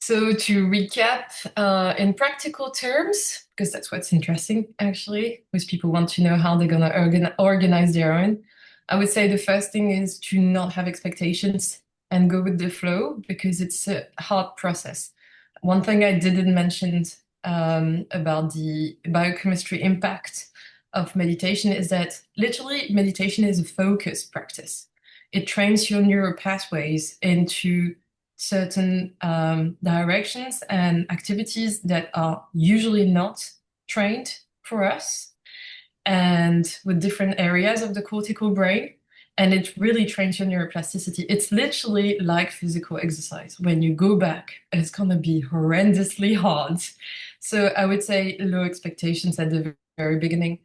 So to recap, in practical terms, because that's what's interesting actually, because people want to know how they're gonna organize their own. I would say the first thing is to not have expectations and go with the flow because it's a hard process. One thing I didn't mention about the biochemistry impact of meditation is that literally meditation is a focused practice. It trains your neural pathways into certain directions and activities that are usually not trained for us and with different areas of the cortical brain. And it really trains your neuroplasticity. It's literally like physical exercise. When you go back, it's going to be horrendously hard. So I would say low expectations at the very beginning.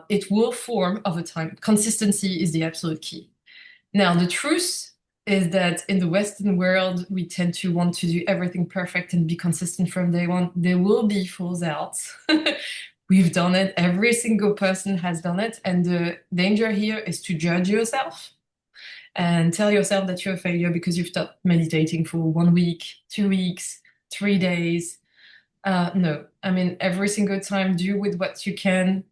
It will form over time. Consistency is the absolute key. Now, the truth is that in the Western world, we tend to want to do everything perfect and be consistent from day one. There will be falls out. We've done it. Every single person has done it. And the danger here is to judge yourself and tell yourself that you're a failure because you've stopped meditating for 1 week, 2 weeks, 3 days. No, I mean, every single time, do with what you can.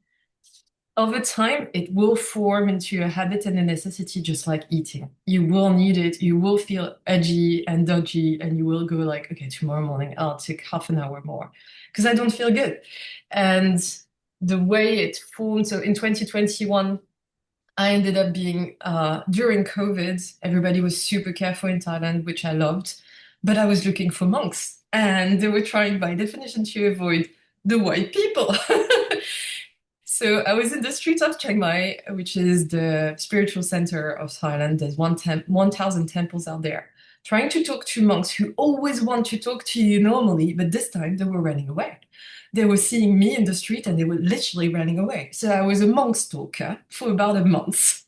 Over time, it will form into a habit and a necessity, just like eating. You will need it. You will feel edgy and dodgy, and you will go like, okay, tomorrow morning I'll take half an hour more because I don't feel good. And the way it formed, so in 2021, I ended up being during COVID, everybody was super careful in Thailand, which I loved, but I was looking for monks, and they were trying by definition to avoid the white people. So I was in the streets of Chiang Mai, which is the spiritual center of Thailand. There's 1,000 temples out there, trying to talk to monks who always want to talk to you normally, but this time they were running away. They were seeing me in the street and they were literally running away. So I was a monk stalker for about a month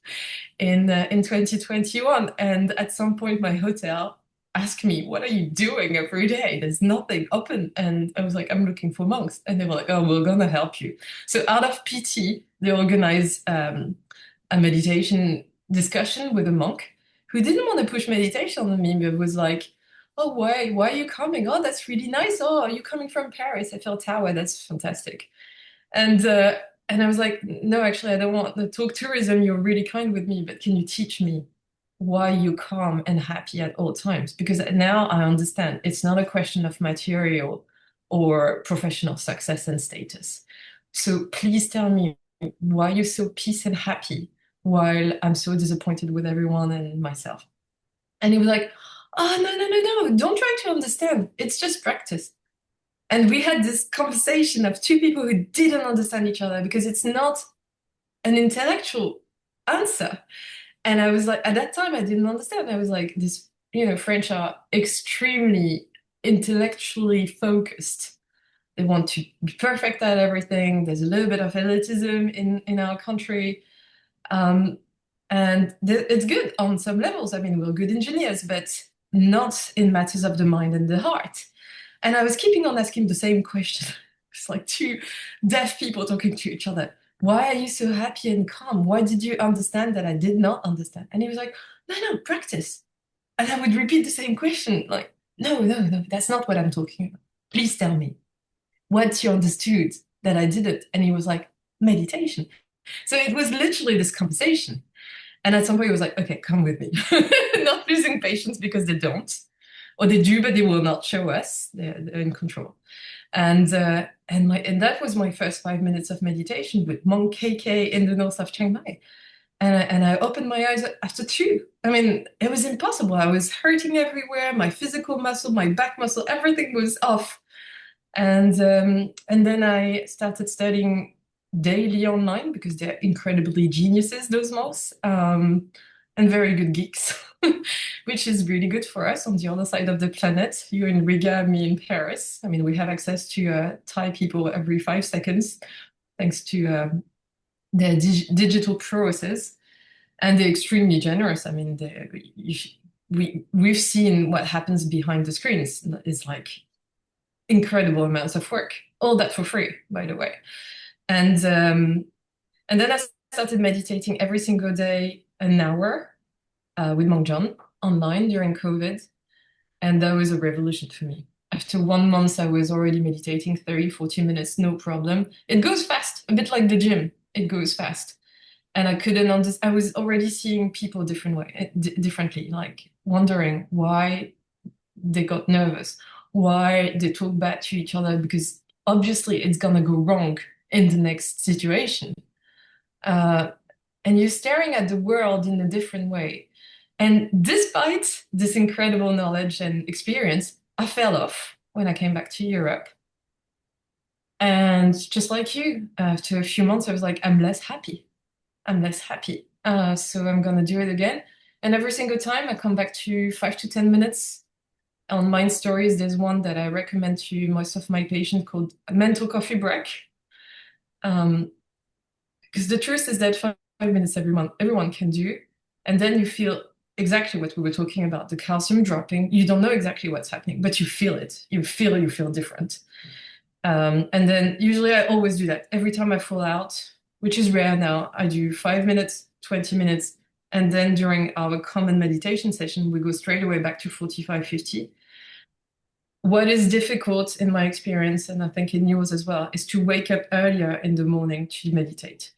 in 2021. And at some point, my hotel asked me, "What are you doing every day? There's nothing open." And I was like, "I'm looking for monks." And they were like, "Oh, we're gonna help you." So out of pity, they organized a meditation discussion with a monk who didn't want to push meditation on me, but was like, "Oh, why are you coming? Oh, that's really nice. Oh, are you coming from Paris? Eiffel Tower. That's fantastic." And and I was like, "No, actually, I don't want to talk tourism. You're really kind with me, but can you teach me why you're calm and happy at all times?" Because now I understand it's not a question of material or professional success and status. So please tell me why you're so peace and happy while I'm so disappointed with everyone and myself. And he was like, "Oh, no, no, no, no, don't try to understand. It's just practice." And we had this conversation of two people who didn't understand each other because it's not an intellectual answer. And I was like, at that time, I didn't understand. I was like, French are extremely intellectually focused. They want to be perfect at everything. There's a little bit of elitism in our country. Um, and it's good on some levels. I mean, we're good engineers, but not in matters of the mind and the heart. And I was keeping on asking the same question. It's like two deaf people talking to each other. Why are you so happy and calm? Why did you understand that I did not understand? And he was like, "No, no, practice." And I would repeat the same question, like, "No, no, no, that's not what I'm talking about. Please tell me what you understood that I didn't." And he was like, "Meditation." So it was literally this conversation. And at some point, he was like, "Okay, come with me." Not losing patience because they don't, or they do, but they will not show us. They're in control. And that was my first 5 minutes of meditation with Monk KK in the north of Chiang Mai. And I opened my eyes after two. I mean, it was impossible. I was hurting everywhere. My physical muscle, my back muscle, everything was off. And then I started studying daily online because they're incredibly geniuses, those monks, and very good geeks, which is really good for us on the other side of the planet. You in Riga, me in Paris. I mean, we have access to Thai people every 5 seconds, thanks to their digital prowesses, and they're extremely generous. I mean, we've seen what happens behind the screens. It's like incredible amounts of work, all that for free, by the way. And then I started meditating every single day, an hour, with Monk John online during COVID. And that was a revolution for me. After 1 month, I was already meditating 30, 40 minutes, no problem. It goes fast, a bit like the gym. It goes fast. And I couldn't understand. I was already seeing people differently, like wondering why they got nervous, why they talk back to each other, because obviously it's gonna go wrong in the next situation. Uh, and you're staring at the world in a different way. And despite this incredible knowledge and experience, I fell off when I came back to Europe. And just like you, after a few months, I was like, I'm less happy. I'm less happy. So I'm gonna do it again. And every single time I come back to 5 to 10 minutes. On Mind Stories, there's one that I recommend to most of my patients called a mental coffee break. Um, because the truth is that 5 minutes everyone can do. And then you feel exactly what we were talking about, the calcium dropping. You don't know exactly what's happening, but you feel it. You feel different. And then usually I always do that. Every time I fall out, which is rare now, I do 5 minutes, 20 minutes. And then during our common meditation session, we go straight away back to 45, 50. What is difficult in my experience, and I think in yours as well, is to wake up earlier in the morning to meditate.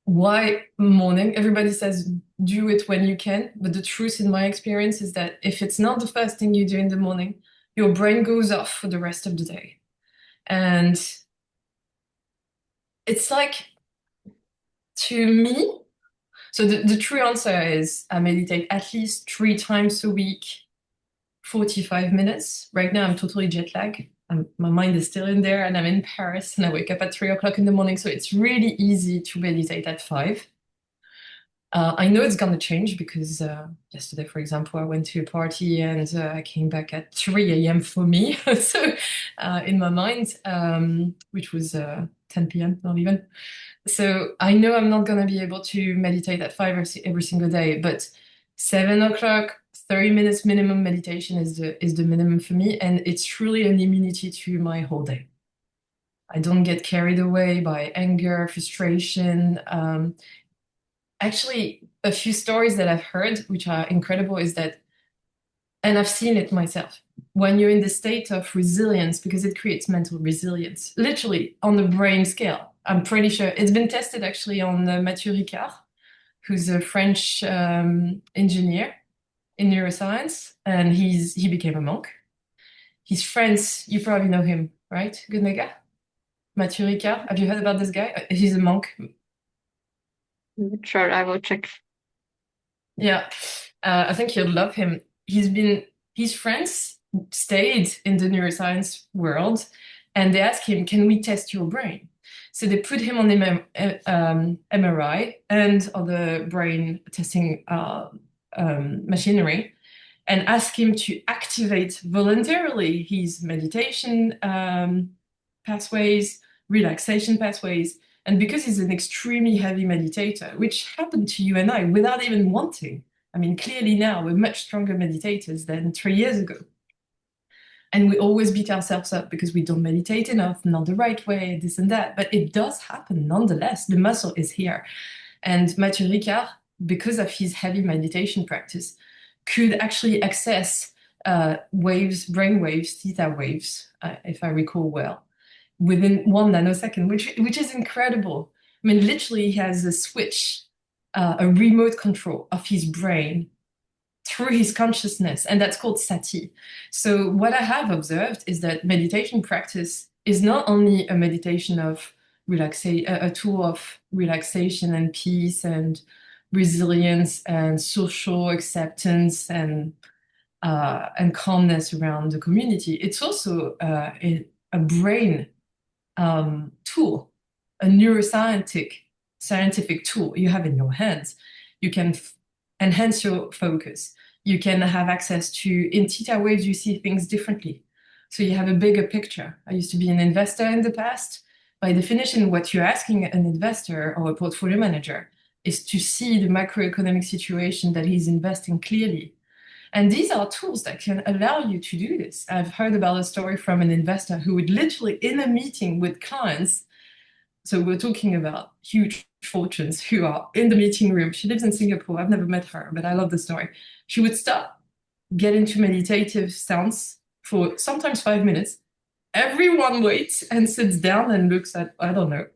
Why morning? Everybody says do it when you can, but the truth in my experience is that if it's not the first thing you do in the morning, your brain goes off for the rest of the day. And it's like, to me, so the true answer is I meditate at least 3 times a week, 45 minutes. Right now, I'm totally jet lagged. My mind is still in there, and I'm in Paris, and I wake up at 3 o'clock in the morning. So it's really easy to meditate at 5. I know it's gonna change because yesterday, for example, I went to a party and I came back at 3 a.m. for me. So in my mind, which was 10 p.m., not even. So I know I'm not gonna be able to meditate at 5 every single day, but 7 o'clock, 30 minutes minimum meditation is the minimum for me, and it's truly an immunity to my whole day. I don't get carried away by anger, frustration. Actually, a few stories that I've heard, which are incredible, is that, and I've seen it myself, when you're in the state of resilience, because it creates mental resilience, literally on the brain scale. I'm pretty sure it's been tested actually on Mathieu Ricard, who's a French engineer in neuroscience, and he became a monk. His friends, you probably know him, right? Gunega? Mathieu Ricard. Have you heard about this guy? He's a monk. Sure, I will check. Yeah, I think you'll love him. His friends stayed in the neuroscience world, and they asked him, "Can we test your brain?" So they put him on MRI and other brain testing machinery, and asked him to activate voluntarily his meditation pathways, relaxation pathways. And because he's an extremely heavy meditator, which happened to you and I without even wanting, I mean, clearly now we're much stronger meditators than 3 years ago. And we always beat ourselves up because we don't meditate enough, not the right way, this and that. But it does happen nonetheless. The muscle is here. And Mathieu Ricard, because of his heavy meditation practice, could actually access waves, brain waves, theta waves, if I recall well, within 1 nanosecond, which is incredible. I mean, literally, he has a switch, a remote control of his brain through his consciousness, and that's called sati. So what I have observed is that meditation practice is not only a meditation of relaxation, a tool of relaxation and peace and resilience and social acceptance and calmness around the community. It's also a brain tool, a scientific tool you have in your hands. You can enhance your focus. You can have access to, in theta waves, you see things differently. So you have a bigger picture. I used to be an investor in the past. By definition, what you're asking an investor or a portfolio manager is to see the macroeconomic situation that he's investing clearly. And these are tools that can allow you to do this. I've heard about a story from an investor who would literally, in a meeting with clients, so we're talking about huge fortunes who are in the meeting room. She lives in Singapore. I've never met her, but I love the story. She would stop, get into meditative stance, for sometimes 5 minutes. Everyone waits and sits down and looks at, I don't know.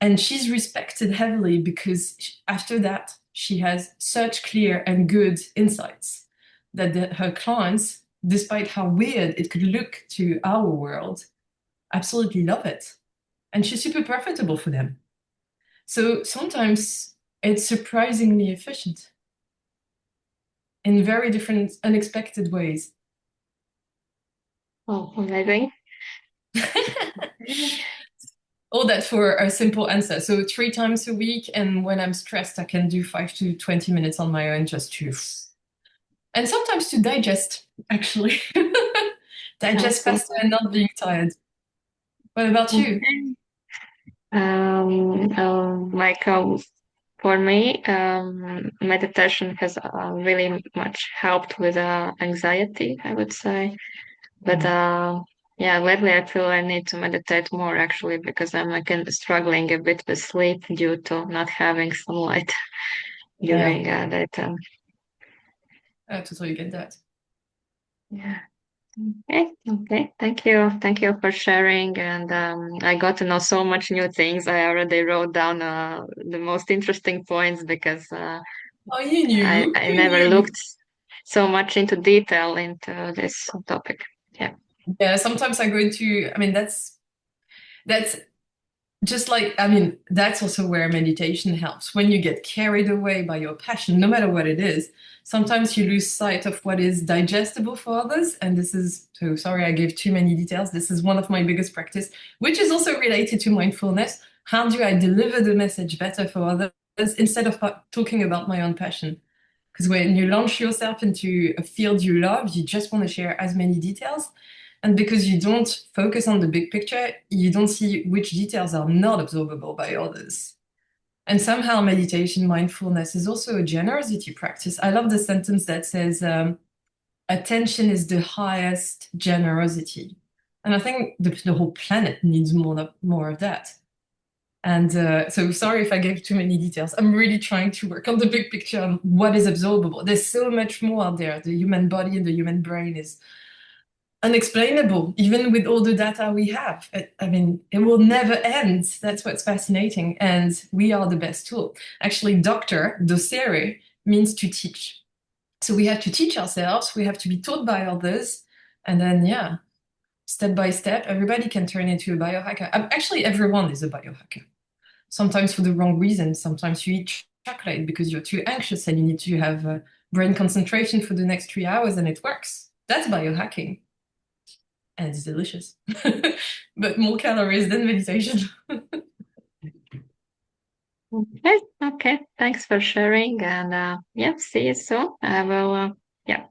And she's respected heavily because after that, she has such clear and good insights that her clients, despite how weird it could look to our world, absolutely love it. And she's super profitable for them. So sometimes it's surprisingly efficient in very different, unexpected ways. Oh, amazing. All that for a simple answer. So 3 times a week, and when I'm stressed, I can do 5 to 20 minutes on my own just to, and sometimes to digest, actually. Digest faster Awesome. and not being tired. What about you? Okay. Like for me, meditation has really much helped with anxiety, I would say. But Mm. yeah, lately I feel I need to meditate more actually because I'm like struggling a bit with sleep due to not having sunlight Yeah, during daytime. I totally get that. Yeah. Okay. Okay. Thank you for sharing. And I got to know so much new things. I already wrote down the most interesting points because Oh, you knew? I Who never knew? looked so much into detail into this topic. Yeah. Yeah, sometimes I go into, I mean, that's just like, I mean, that's also where meditation helps. When you get carried away by your passion, no matter what it is, sometimes you lose sight of what is digestible for others. And this is, so sorry, I gave too many details. This is one of my biggest practice, which is also related to mindfulness. How do I deliver the message better for others instead of talking about my own passion? Because when you launch yourself into a field you love, you just want to share as many details. And because you don't focus on the big picture, you don't see which details are not absorbable by others. And somehow meditation, mindfulness is also a generosity practice. I love the sentence that says, attention is the highest generosity. And I think the whole planet needs more of that. And so sorry if I gave too many details. I'm really trying to work on the big picture on what is absorbable. There's so much more out there. The human body and the human brain is unexplainable, even with all the data we have. I mean, it will never end. That's what's fascinating. And we are the best tool. Actually, doctor, docere, means to teach. So we have to teach ourselves, we have to be taught by others. And then, yeah, step by step, everybody can turn into a biohacker. Actually, everyone is a biohacker. Sometimes for the wrong reasons. Sometimes you eat chocolate because you're too anxious and you need to have brain concentration for the next 3 hours and it works. That's biohacking and it's delicious. But more calories than meditation. Okay. Okay. Thanks for sharing. And yeah, see you soon. I will, yeah.